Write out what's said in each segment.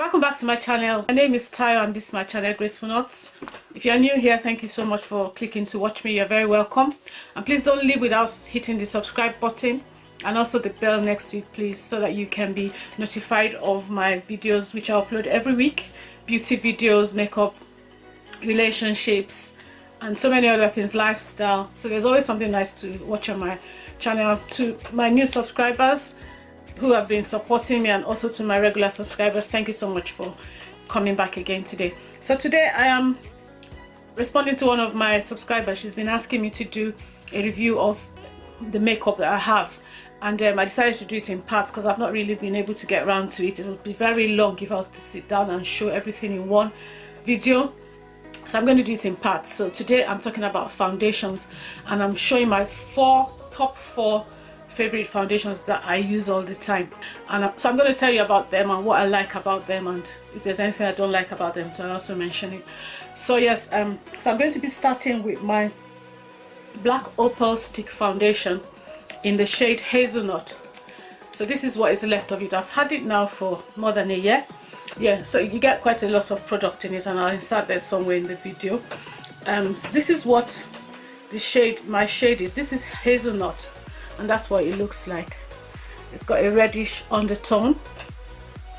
Welcome back to my channel. My name is Tayo and this is my channel, Graceful Knots. If you're new here, thank you so much for clicking to watch me. You're very welcome. And please don't leave without hitting the subscribe button and also the bell next to it, please, so that you can be notified of my videos which I upload every week. Beauty videos, makeup, relationships, and so many other things, lifestyle. So there's always something nice to watch on my channel. To my new subscribers who have been supporting me, and also to my regular subscribers, thank you so much for coming back again today. So today I am responding to one of my subscribers. She's been asking me to do a review of the makeup that I have, and I decided to do it in parts because I've not really been able to get around to it. It would be very long if I was to sit down and show everything in one video, so I'm going to do it in parts. So today I'm talking about foundations, and I'm showing my top four favorite foundations that I use all the time, and so I'm going to tell you about them and what I like about them, and if there's anything I don't like about them, so I'll also mention it. So yes, so I'm going to be starting with my black Opal stick foundation in the shade Hazelnut. So this is what is left of it. I've had it now for more than a year. Yeah, so you get quite a lot of product in it, and I'll insert that somewhere in the video. This is what my shade is. This is Hazelnut, and that's what it looks like. It's got a reddish undertone,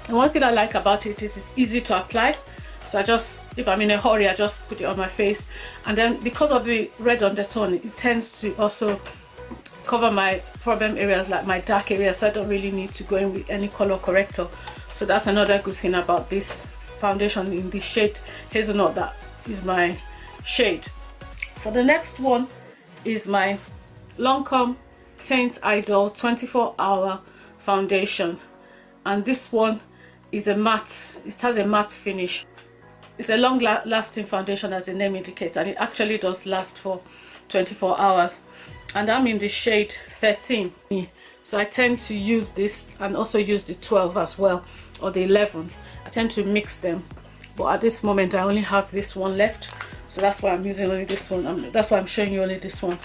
and one thing I like about it is it's easy to apply. So if I'm in a hurry, I just put it on my face, and then because of the red undertone, it tends to also cover my problem areas, like my dark areas, so I don't really need to go in with any color corrector. So that's another good thing about this foundation in the shade Hazelnut. That is my shade. So the next one is my Lancome Tint Idol 24-hour foundation, and this one is a matte. It has a matte finish. It's a long lasting foundation, as the name indicates, and it actually does last for 24 hours, and I'm in the shade 13. So I tend to use this and also use the 12 as well, or the 11. I tend to mix them, but at this moment I only have this one left, so that's why I'm using only this one. That's why I'm showing you only this one.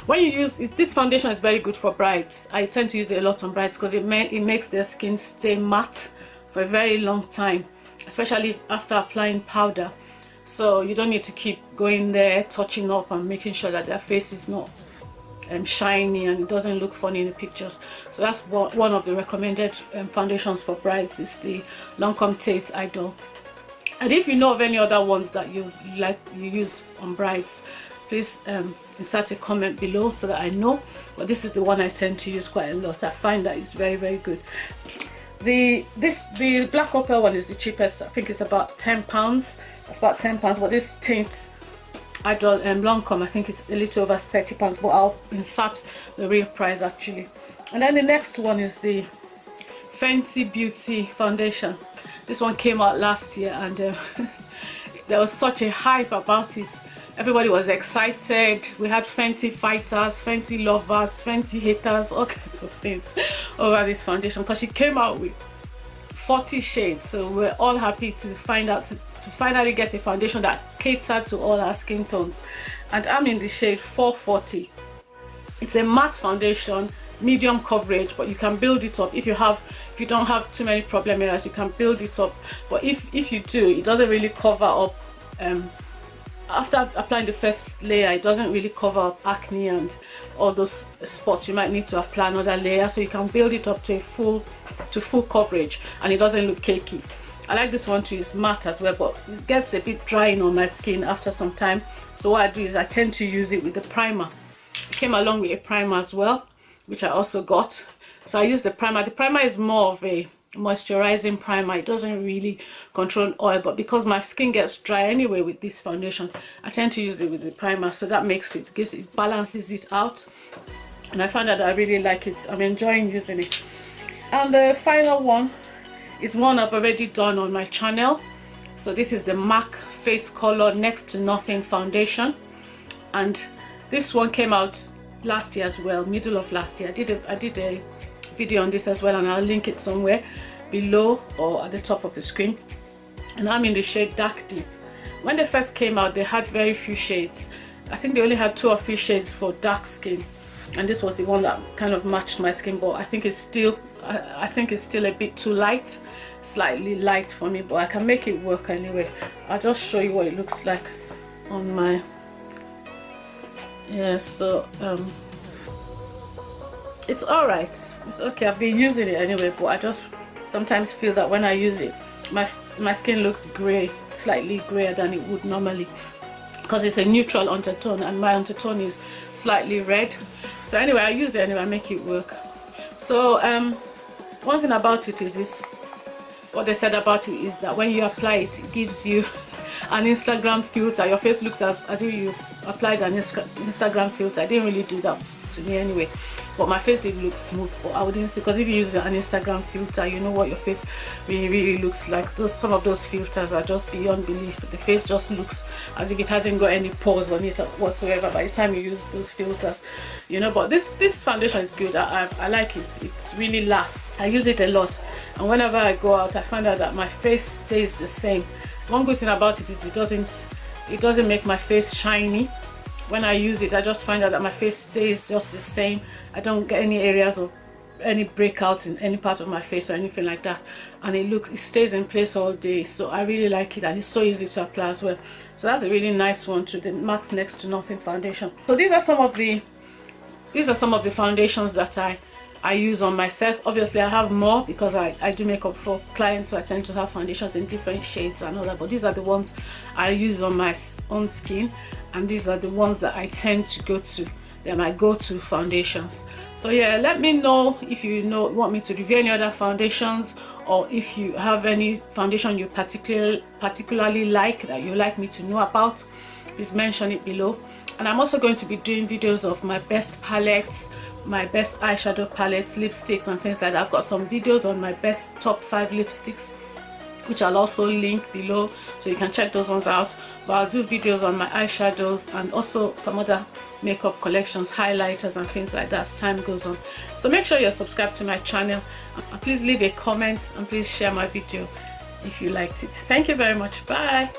When you use this foundation, is very good for brides. I tend to use it a lot on brides because it makes their skin stay matte for a very long time, especially after applying powder. So you don't need to keep going there, touching up and making sure that their face is not shiny and it doesn't look funny in the pictures. So that's one of the recommended foundations for brides, is the Lancome Tint Idol. And if you know of any other ones that you use on brides, please insert a comment below so that I know. But this is the one I tend to use quite a lot. I find that it's very, very good. The black Opal one is the cheapest. I think it's about £10. That's about £10. But this Tint Idol Lancome, I think it's a little over £30, but I'll insert the real price actually. And then the next one is the Fenty Beauty foundation. This one came out last year, and there was such a hype about it. Everybody was excited. We had Fenty fighters, Fenty lovers, Fenty haters, all kinds of things over this foundation, because she came out with 40 shades. So we're all happy to finally get a foundation that caters to all our skin tones. And I'm in the shade 440. It's a matte foundation, medium coverage, but you can build it up if you don't have too many problem areas. You can build it up, but if you do, it doesn't really cover up. After applying the first layer, it doesn't really cover up acne and all those spots. You might need to apply another layer, so you can build it up to full coverage, and it doesn't look cakey. I like this one too. It's matte as well, but it gets a bit drying on my skin after some time. So what I do is I tend to use it with the primer. It came along with a primer as well, which I also got. So I use the primer. The primer is more of a moisturizing primer. It doesn't really control oil, but because my skin gets dry anyway with this foundation, I tend to use it with the primer. So that balances it out, and I find that I really like it. I'm enjoying using it. And the final one is one I've already done on my channel. So this is the MAC Face Color Next to Nothing foundation, and this one came out last year as well, middle of last year. I did a video on this as well, and I'll link it somewhere below or at the top of the screen. And I'm in the shade Dark Deep. When they first came out, they had very few shades. I think they only had 2 or 3 shades for dark skin, and this was the one that kind of matched my skin, but I think it's still a bit too light. slightly light for me, but I can make it work anyway. I'll just show you what it looks like on my, yeah, so it's all right, it's okay. I've been using it anyway, but I just sometimes feel that when I use it, my skin looks gray, slightly grayer than it would normally, because it's a neutral undertone and my undertone is slightly red. So anyway, I use it anyway, I make it work. So one thing about it is this, what they said about it is that when you apply it, it gives you an Instagram filter. Your face looks as if you applied an Instagram filter. I didn't really do that to me anyway, but my face did look smooth. But I wouldn't say, because if you use an Instagram filter, you know what your face really looks like. Some of those filters are just beyond belief. The face just looks as if it hasn't got any pores on it whatsoever by the time you use those filters, you know. But this foundation is good. I like it. It's really lasts. I use it a lot, and whenever I go out, I find out that my face stays the same. One good thing about it is it doesn't make my face shiny. When I use it, I just find out that my face stays just the same. I don't get any areas of any breakouts in any part of my face or anything like that, and it stays in place all day. So I really like it, and it's so easy to apply as well. So that's a really nice one to the matte next to nothing foundation. So these are some of the foundations that I use on myself. Obviously I have more because I do makeup for clients, so I tend to have foundations in different shades and all that, but these are the ones I use on my own skin, and these are the ones that I tend to go to. They're my go-to foundations. So yeah, let me know if you want me to review any other foundations, or if you have any foundation you particularly like that you like me to know about. Please mention it below. And I'm also going to be doing videos of my best palettes, my best eyeshadow palettes, lipsticks and things like that. I've got some videos on my best top 5 lipsticks, which I'll also link below, so you can check those ones out. But I'll do videos on my eyeshadows and also some other makeup collections, highlighters and things like that as time goes on. So make sure you're subscribed to my channel, and please leave a comment, and please share my video if you liked it. Thank you very much. Bye.